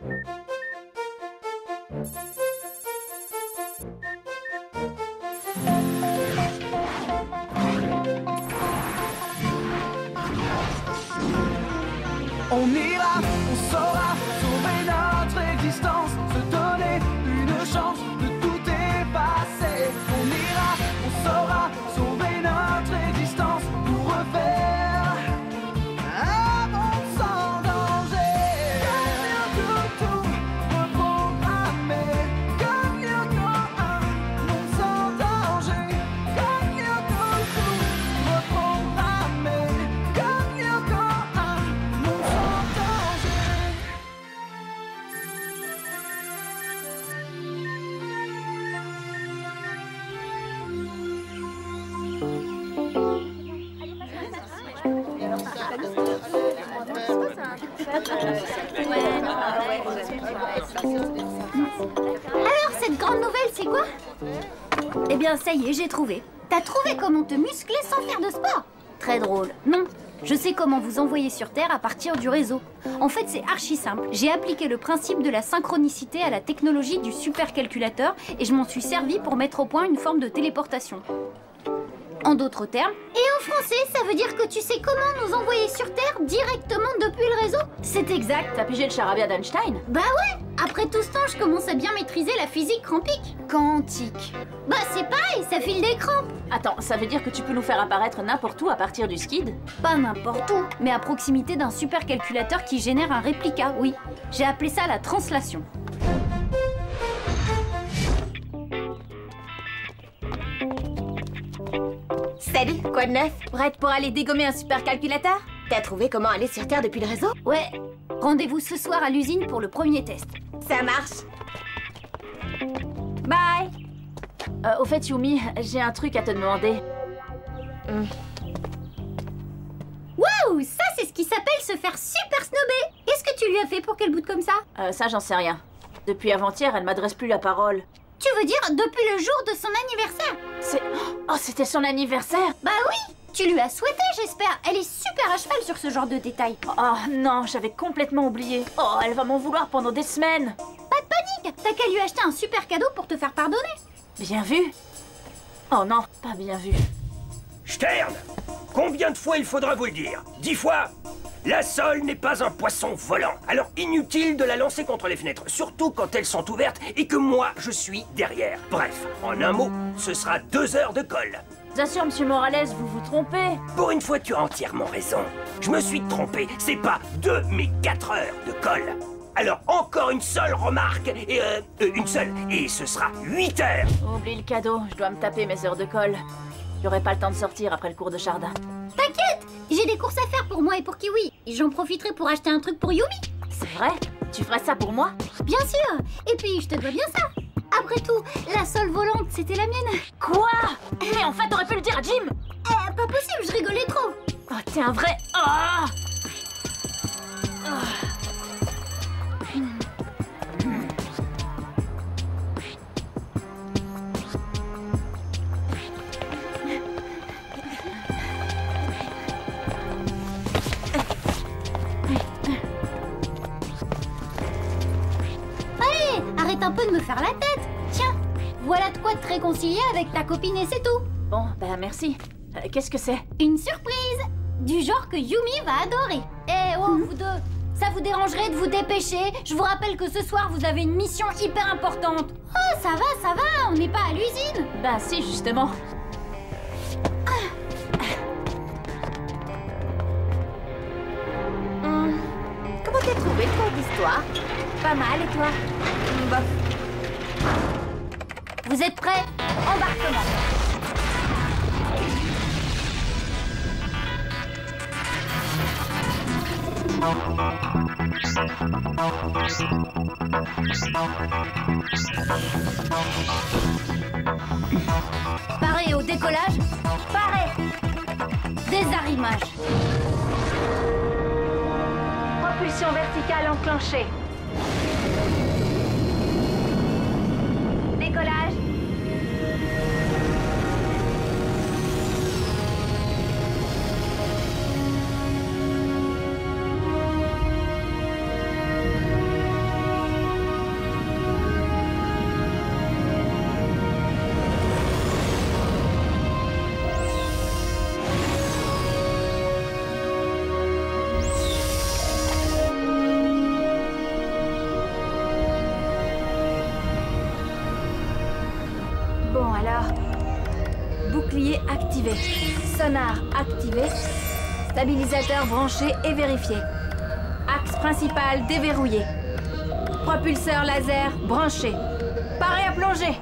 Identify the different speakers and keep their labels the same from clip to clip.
Speaker 1: On ira, on saura sauver notre existence, se donner une chance de tout effacer. On ira, on saura sauver notre existence pour refaire un monde sans danger. Comme tout reprogrammé, comme Yoko, un monde sans danger. Comme Yoko, tout reprogrammé, comme Yoko, un monde sans danger.
Speaker 2: Alors, cette grande nouvelle, c'est quoi? Eh bien, ça y est, j'ai trouvé. T'as trouvé comment te muscler sans faire de sport? Très drôle. Non, je sais comment vous envoyer sur Terre à partir du réseau. En fait, c'est archi simple. J'ai appliqué le principe de la synchronicité à la technologie du supercalculateur et je m'en suis servi pour mettre au point une forme de téléportation. En d'autres termes... Et en français, ça veut dire que tu sais comment nous envoyer sur Terre directement depuis le réseau? C'est exact.
Speaker 3: T'as pigé le charabia d'Einstein?
Speaker 2: Bah ouais. Après tout ce temps, je commence à bien maîtriser la physique quantique. Bah c'est pareil, ça file des crampes.
Speaker 3: Attends, ça veut dire que tu peux nous faire apparaître n'importe où à partir du skid?
Speaker 2: Pas n'importe où, mais à proximité d'un supercalculateur qui génère un réplica, oui. J'ai appelé ça la translation.
Speaker 4: Salut, quoi de neuf?
Speaker 2: Prête pour aller dégommer un supercalculateur?
Speaker 4: T'as trouvé comment aller sur Terre depuis le réseau?
Speaker 2: Ouais. Rendez-vous ce soir à l'usine pour le premier test.
Speaker 4: Ça marche.
Speaker 2: Bye.
Speaker 3: Au fait, Yumi, j'ai un truc à te demander.
Speaker 2: Waouh, ça c'est ce qui s'appelle se faire super snobber. Qu'est-ce que tu lui as fait pour qu'elle boude comme ça?
Speaker 3: Ça, j'en sais rien. Depuis avant-hier, elle m'adresse plus la parole.
Speaker 2: Tu veux dire depuis le jour de son anniversaire?
Speaker 3: C'est... Oh, c'était son anniversaire!
Speaker 2: Bah oui. Tu lui as souhaité, j'espère. Elle est super à cheval sur ce genre de détails.
Speaker 3: Oh non, j'avais complètement oublié. Oh, elle va m'en vouloir pendant des semaines.
Speaker 2: Pas de panique. T'as qu'à lui acheter un super cadeau pour te faire pardonner.
Speaker 3: Bien vu? Oh non, pas bien vu.
Speaker 5: Stern, combien de fois il faudra vous le dire? 10 fois? La sole n'est pas un poisson volant, alors inutile de la lancer contre les fenêtres, surtout quand elles sont ouvertes et que moi, je suis derrière. Bref, en un mot, ce sera 2 heures de colle.
Speaker 3: J'assure, monsieur Morales, vous vous trompez.
Speaker 5: Pour une fois, tu as entièrement raison. Je me suis trompé, c'est pas 2, mais 4 heures de colle. Alors, encore une seule remarque, et une seule, et ce sera 8 heures.
Speaker 3: Oublie le cadeau, je dois me taper mes heures de colle. J'aurai pas le temps de sortir après le cours de jardin.
Speaker 2: T'inquiète, j'ai des courses à faire pour moi et pour Kiwi. Et j'en profiterai pour acheter un truc pour Yumi.
Speaker 3: C'est vrai? Tu ferais ça pour moi?
Speaker 2: Bien sûr. Et puis, je te dois bien ça. Après tout, la sole volante, c'était la mienne.
Speaker 3: Quoi? Mais en fait, t'aurais pu le dire à Jim!
Speaker 2: Pas possible, je rigolais trop.
Speaker 3: Oh, t'es un vrai... Ah!
Speaker 2: Allez, arrête un peu de me faire la tête. Tiens, voilà de quoi te réconcilier avec ta copine et c'est tout.
Speaker 3: Bon, bah merci. Qu'est-ce que c'est?
Speaker 2: Une surprise. Du genre que Yumi va adorer. Eh oh, vous deux, ça vous dérangerait de vous dépêcher? Je vous rappelle que ce soir, vous avez une mission hyper importante. Oh, ça va, on n'est pas à l'usine.
Speaker 3: Bah si, justement.
Speaker 4: Comment t'as trouvé le cours d'histoire?
Speaker 2: Pas mal, et toi?
Speaker 4: Bof.
Speaker 2: Vous êtes prêts? Embarquement. Paré au décollage. Paré. Désarrimage. Propulsion verticale enclenchée. Décollage.
Speaker 6: bouclier activé. Sonar activé. Stabilisateur branché et vérifié. Axe principal déverrouillé. Propulseur laser branché. Paré à plonger.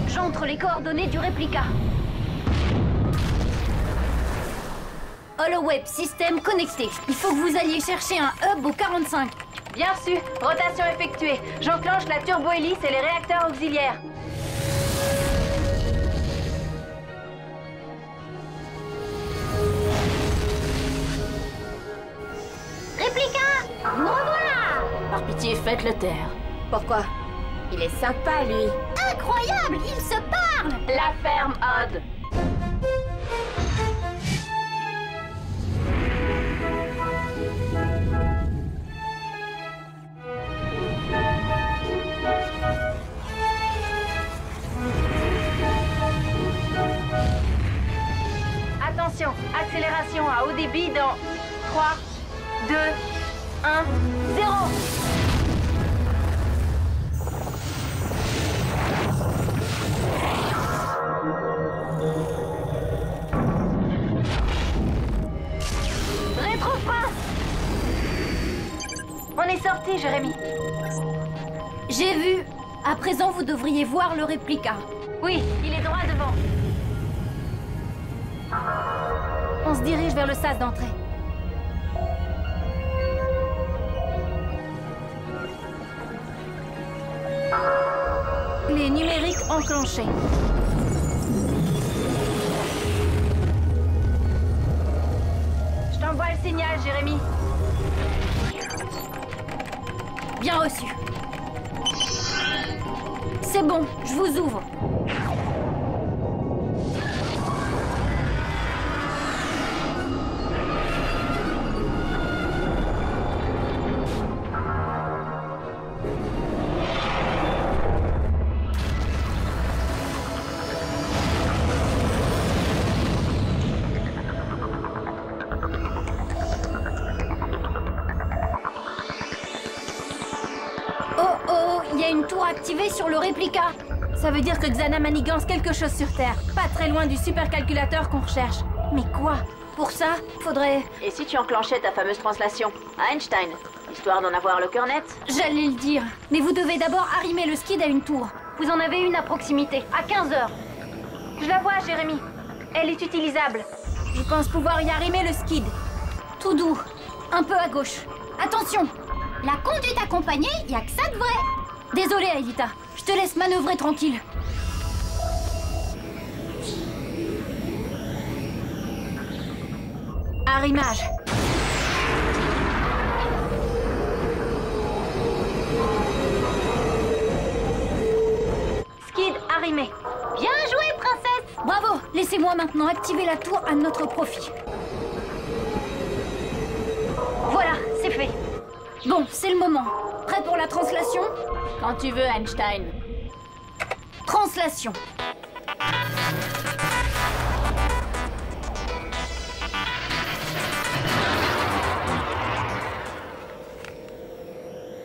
Speaker 2: J'entre les coordonnées du réplica. HoloWeb système connecté. Il faut que vous alliez chercher un hub au 45.
Speaker 6: Bien reçu. Rotation effectuée. J'enclenche la turbo-hélice et les réacteurs auxiliaires.
Speaker 2: Réplica, nous revoilà.
Speaker 3: Par pitié, faites-le taire.
Speaker 4: Pourquoi? Il est sympa, lui.
Speaker 2: Incroyable, ils se parlent.
Speaker 3: La ferme, Odd.
Speaker 6: Attention, accélération à haut débit dans 3, 2, 1, 0. Rétro-frein. On est sorti, Jérémy.
Speaker 2: J'ai vu. À présent, vous devriez voir le réplica.
Speaker 6: Oui, il est droit devant. On se dirige vers le sas d'entrée. Les numériques enclenchés. Je t'envoie le signal, Jérémy.
Speaker 2: Bien reçu. C'est bon, je vous ouvre. Il y a une tour activée sur le réplica.
Speaker 6: Ça veut dire que Xana manigance quelque chose sur Terre. Pas très loin du supercalculateur qu'on recherche. Mais quoi?
Speaker 2: Pour ça, faudrait...
Speaker 3: Et si tu enclenchais ta fameuse translation à Einstein, histoire d'en avoir le cœur net?
Speaker 2: J'allais le dire. Mais vous devez d'abord arrimer le skid à une tour. Vous en avez une à proximité, à 15h.
Speaker 6: Je la vois, Jérémy. Elle est utilisable. Je pense pouvoir y arrimer le skid.
Speaker 2: Tout doux. Un peu à gauche. Attention! La conduite accompagnée, y a que ça de vrai. Désolée, Aelita. Je te laisse manœuvrer tranquille.
Speaker 6: Arrimage. Skid arrimé.
Speaker 2: Bien joué, princesse! Bravo! Laissez-moi maintenant activer la tour à notre profit. Voilà, c'est fait. Bon, c'est le moment. Prêt pour la translation?
Speaker 3: Quand tu veux, Einstein.
Speaker 2: Translation.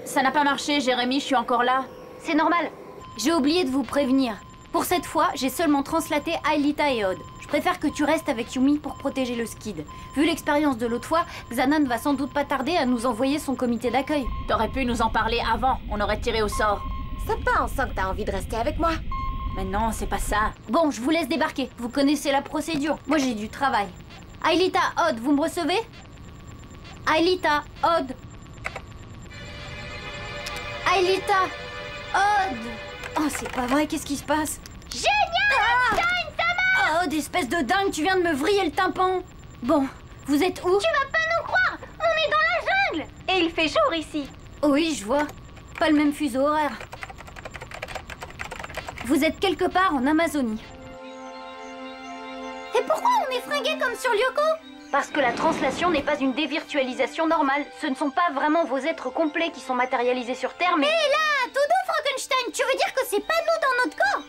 Speaker 3: Ça n'a pas marché, Jérémy, je suis encore là.
Speaker 2: C'est normal. J'ai oublié de vous prévenir. Pour cette fois, j'ai seulement translaté Aelita et Odd. Je préfère que tu restes avec Yumi pour protéger le skid. Vu l'expérience de l'autre fois, Xana ne va sans doute pas tarder à nous envoyer son comité d'accueil.
Speaker 3: T'aurais pu nous en parler avant, on aurait tiré au sort.
Speaker 4: C'est pas en sent que t'as envie de rester avec moi.
Speaker 3: Mais non, c'est pas ça.
Speaker 2: Bon, je vous laisse débarquer. Vous connaissez la procédure. Moi, j'ai du travail. Aelita, Odd, vous me recevez? Aelita, Odd. Aelita, Odd. Oh, c'est pas vrai, qu'est-ce qui se passe?
Speaker 6: Génial! Einstein, ça marche!
Speaker 2: Oh, d'espèce de dingue, tu viens de me vriller le tympan. Bon, vous êtes où?
Speaker 6: Tu vas pas nous croire! On est dans la jungle! Et il fait jour ici.
Speaker 2: Oui, je vois. Pas le même fuseau horaire. Vous êtes quelque part en Amazonie. Et pourquoi on est fringué comme sur Lyoko? Parce que la translation n'est pas une dévirtualisation normale. Ce ne sont pas vraiment vos êtres complets qui sont matérialisés sur Terre, mais... Hé là, tout doux, Frankenstein, tu veux dire que c'est pas nous dans notre corps?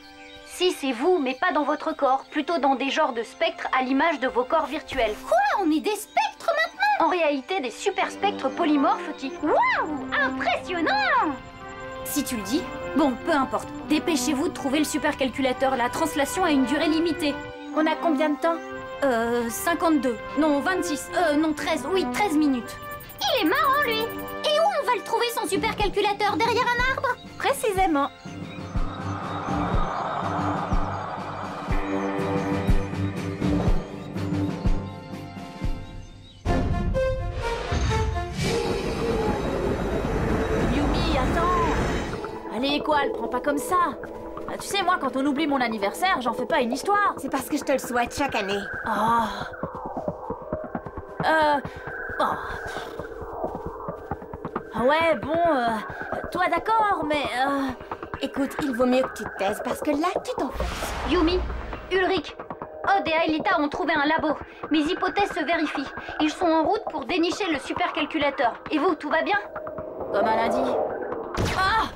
Speaker 2: Si, c'est vous, mais pas dans votre corps. Plutôt dans des genres de spectres à l'image de vos corps virtuels. Quoi? On est des spectres maintenant? En réalité, des super spectres polymorphes qui... Waouh! Impressionnant! Si tu le dis. Bon, peu importe. Dépêchez-vous de trouver le supercalculateur. La translation a une durée limitée.
Speaker 3: On a combien de temps?
Speaker 2: 52. Non, 26. Non, 13. Oui, 13 minutes. Il est marrant, lui. Et où on va le trouver, son supercalculateur? Derrière un arbre?
Speaker 3: Précisément. Yumi, attends. Allez, quoi, elle prend pas comme ça. Tu sais, moi, quand on oublie mon anniversaire, j'en fais pas une histoire.
Speaker 4: C'est parce que je te le souhaite chaque année.
Speaker 3: Oh. Oh. Ah ouais, bon, toi d'accord, mais
Speaker 4: Écoute, il vaut mieux que tu te taises parce que là, tu t'enfonces.
Speaker 2: Yumi, Ulrich, Odd et Aelita ont trouvé un labo. Mes hypothèses se vérifient. Ils sont en route pour dénicher le supercalculateur. Et vous, tout va bien?
Speaker 3: comme un lundi. Ah!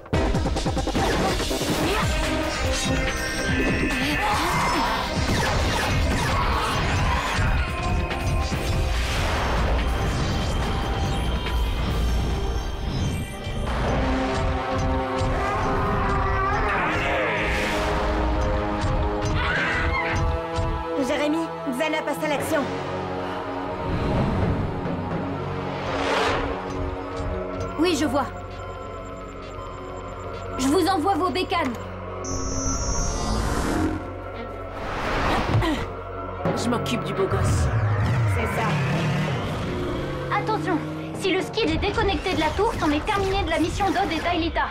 Speaker 4: Jérémy, Xana passe à l'action.
Speaker 2: Oui, je vois. Je vous envoie vos bécanes.
Speaker 3: Je m'occupe du beau gosse.
Speaker 4: C'est ça.
Speaker 2: Attention, si le skid est déconnecté de la tour, c'en est terminé de la mission d'Odd et d'Aelita.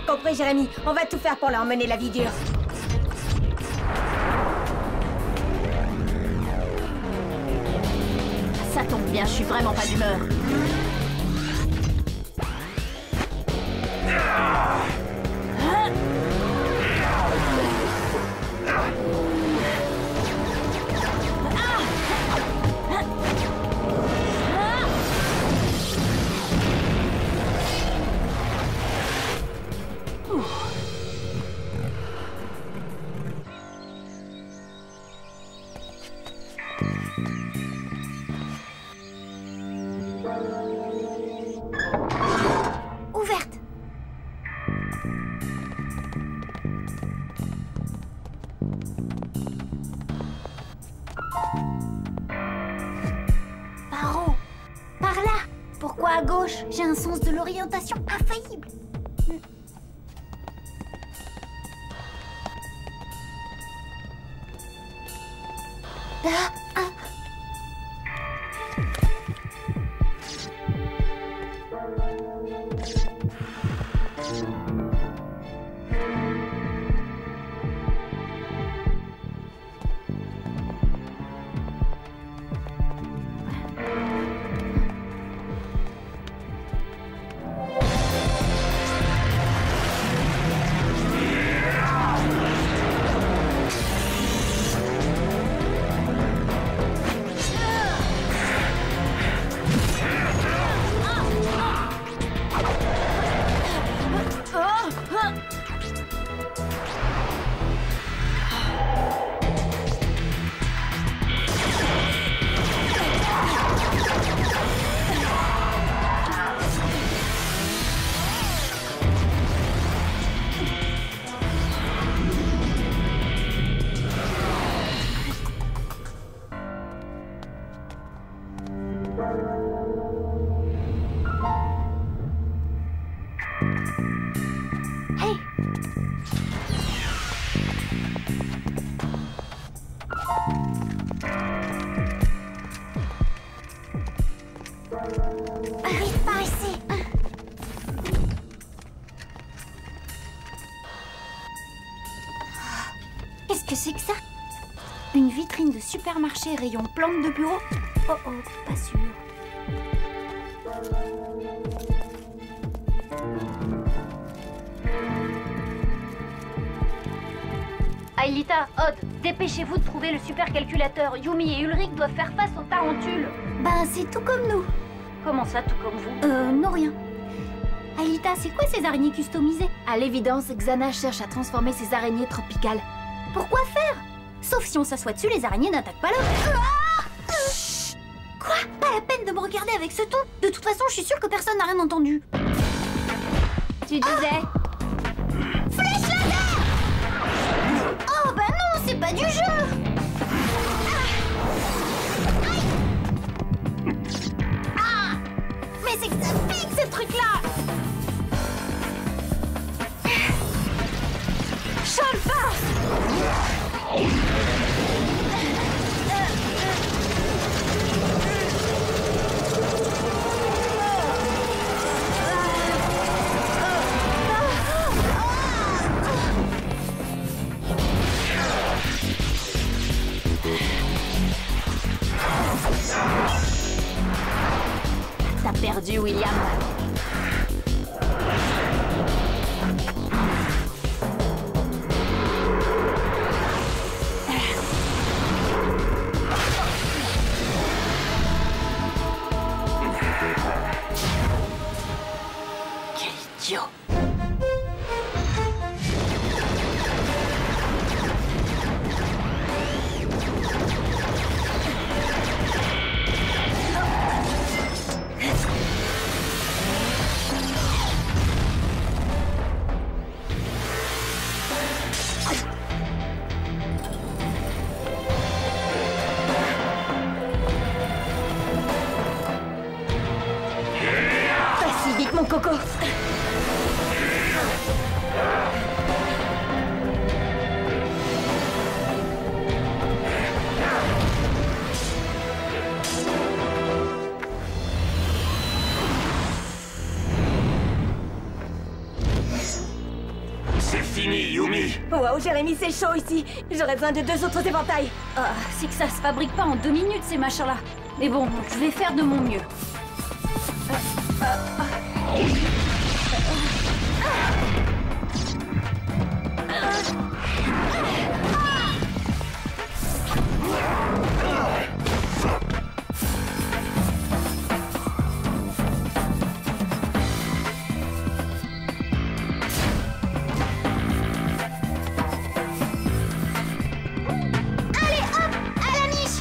Speaker 4: Compris, Jérémy. On va tout faire pour leur mener la vie dure.
Speaker 3: Ça tombe bien, je suis vraiment pas d'humeur.
Speaker 2: Ouverte. Par où? Par là. Pourquoi à gauche? J'ai un sens de l'orientation infaillible. Ah, ah. Hey! Arrive par ici! Qu'est-ce que c'est que ça? Une vitrine de supermarché rayon plantes de bureau? Oh oh, pas sûr. Aelita, Odd, dépêchez-vous de trouver le supercalculateur. Yumi et Ulrich doivent faire face aux tarentules. Bah, c'est tout comme nous. Comment ça, tout comme vous? Non, rien. Aelita, c'est quoi ces araignées customisées?
Speaker 3: À l'évidence, Xana cherche à transformer ses araignées tropicales.
Speaker 2: Pourquoi faire? Sauf si on s'assoit dessus, les araignées n'attaquent pas l'homme. Ah! Quoi? Pas la peine de me regarder avec ce ton. De toute façon, je suis sûre que personne n'a rien entendu.
Speaker 3: Tu disais?
Speaker 2: Flèche laser! Oh bah non, c'est pas du jeu! Ah! Mais c'est que ça pique ce truc-là!
Speaker 3: Chante pas! T'as perdu, William. Quel idiot.
Speaker 4: Pas si vite, mon coco.
Speaker 5: C'est fini, Yumi.
Speaker 4: Waouh, Jérémy, c'est chaud ici. J'aurais besoin de 2 autres éventails.
Speaker 2: Ah, c'est que ça se fabrique pas en 2 minutes ces machins-là. Mais bon, je vais faire de mon mieux. Allez, hop, à la niche!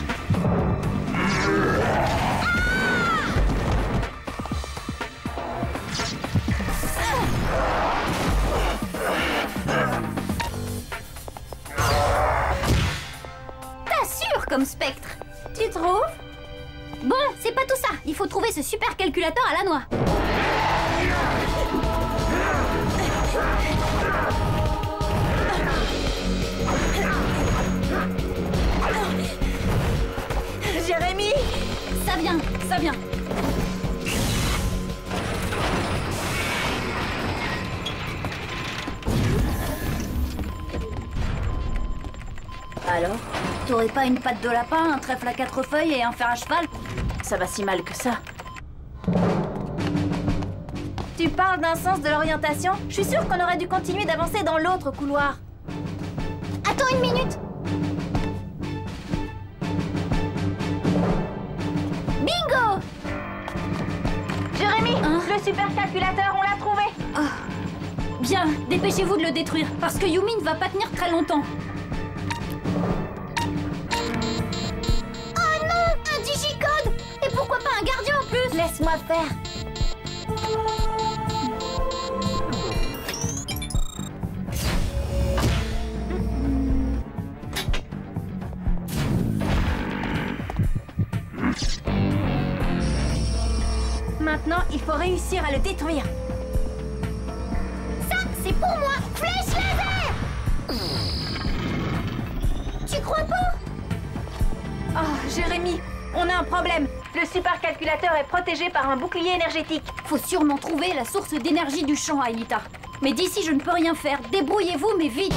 Speaker 2: T'assures comme spectre! Tu trouves? Bon, c'est pas tout ça. Il faut trouver ce super calculateur à la noix.
Speaker 4: Jérémy!
Speaker 2: Ça vient, ça vient. Alors, t'aurais pas une patte de lapin, un trèfle à 4 feuilles et un fer à cheval?
Speaker 3: Ça va si mal que ça. Tu parles d'un sens de l'orientation? Je suis sûre qu'on aurait dû continuer d'avancer dans l'autre couloir.
Speaker 2: Attends une minute. Bingo!
Speaker 3: Jérémy,
Speaker 2: Hein?
Speaker 3: le supercalculateur, on l'a trouvé.
Speaker 2: Bien, dépêchez-vous de le détruire, parce que Yumi ne va pas tenir très longtemps. Oh non, un digicode! Et pourquoi pas un gardien en plus?
Speaker 3: Laisse-moi faire. Maintenant, il faut réussir à le détruire.
Speaker 2: Ça, c'est pour moi! Flèche laser! Tu crois pas?
Speaker 3: Oh, Jérémy, on a un problème. Le supercalculateur est protégé par un bouclier énergétique.
Speaker 2: Faut sûrement trouver la source d'énergie du champ, Aelita. Mais d'ici, je ne peux rien faire. Débrouillez-vous, mais vite!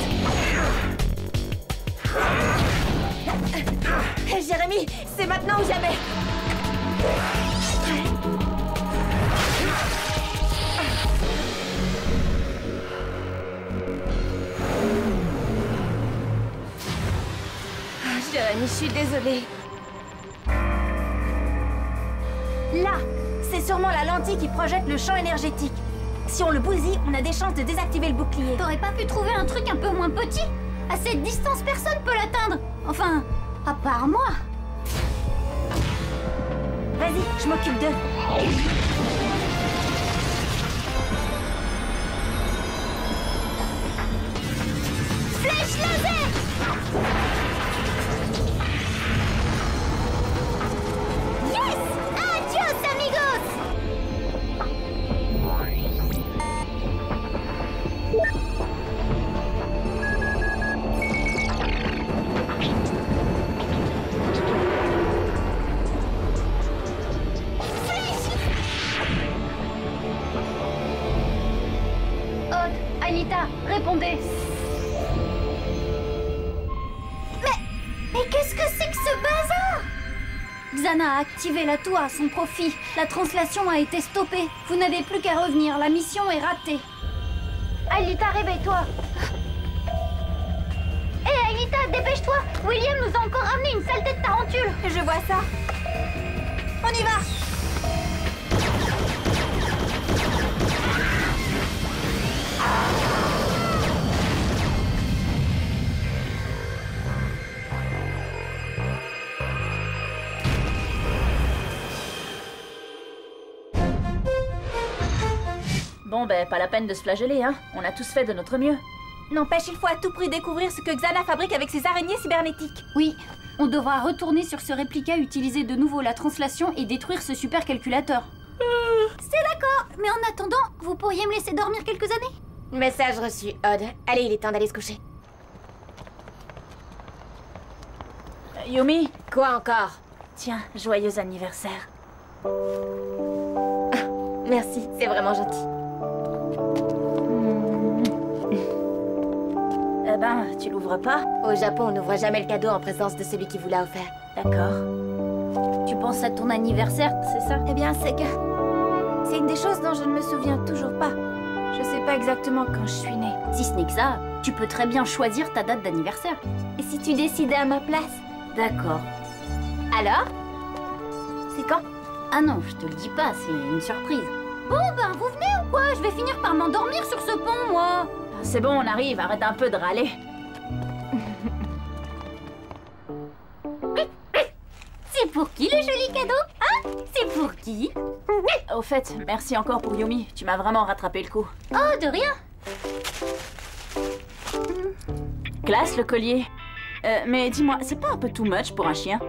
Speaker 4: Jérémy, c'est maintenant ou jamais. Jérémy, je suis désolée.
Speaker 3: Là, c'est sûrement la lentille qui projette le champ énergétique. Si on le bousille, on a des chances de désactiver le bouclier.
Speaker 2: T'aurais pas pu trouver un truc un peu moins petit? À cette distance, personne peut l'atteindre. Enfin, à part moi.
Speaker 3: Vas-y, je m'occupe d'eux.
Speaker 2: Xana, répondez. Mais qu'est-ce que c'est que ce bazar? Xana a activé la tour à son profit. La translation a été stoppée. Vous n'avez plus qu'à revenir, la mission est ratée. Aelita, réveille-toi. Hé, Aelita, dépêche-toi. William nous a encore ramené une saleté de tarentule.
Speaker 4: Je vois ça. On y va.
Speaker 3: Bon, ben, pas la peine de se flageller, hein. On a tous fait de notre mieux.
Speaker 4: N'empêche, il faut à tout prix découvrir ce que Xana fabrique avec ses araignées cybernétiques.
Speaker 2: Oui, on devra retourner sur ce réplica, utiliser de nouveau la translation et détruire ce supercalculateur. C'est d'accord, mais en attendant, vous pourriez me laisser dormir quelques années?
Speaker 4: Message reçu, Odd. Allez, il est temps d'aller se coucher.
Speaker 3: Yumi,
Speaker 4: Quoi encore?
Speaker 3: tiens, joyeux anniversaire.
Speaker 4: Merci, c'est vraiment gentil.
Speaker 3: Eh ben, tu l'ouvres pas?
Speaker 4: Au Japon, on n'ouvre jamais le cadeau en présence de celui qui vous l'a offert.
Speaker 3: D'accord.
Speaker 2: Tu penses à ton anniversaire, c'est ça?
Speaker 4: Eh bien, c'est que... c'est une des choses dont je ne me souviens toujours pas. Je sais pas exactement quand je suis née.
Speaker 2: Si ce n'est que ça, tu peux très bien choisir ta date d'anniversaire.
Speaker 4: Et si tu décidais à ma place?
Speaker 2: D'accord.
Speaker 4: Alors? C'est quand?
Speaker 2: Ah non, je te le dis pas, c'est une surprise. Bon ben, vous venez ou quoi? Je vais finir par m'endormir sur ce pont, moi.
Speaker 3: C'est bon, on arrive, arrête un peu de râler.
Speaker 2: C'est pour qui le joli cadeau? Hein? C'est pour qui?
Speaker 3: Au fait, merci encore pour Yumi, tu m'as vraiment rattrapé le coup.
Speaker 2: Oh, de rien.
Speaker 3: Classe le collier. Mais dis-moi, c'est pas un peu too much pour un chien?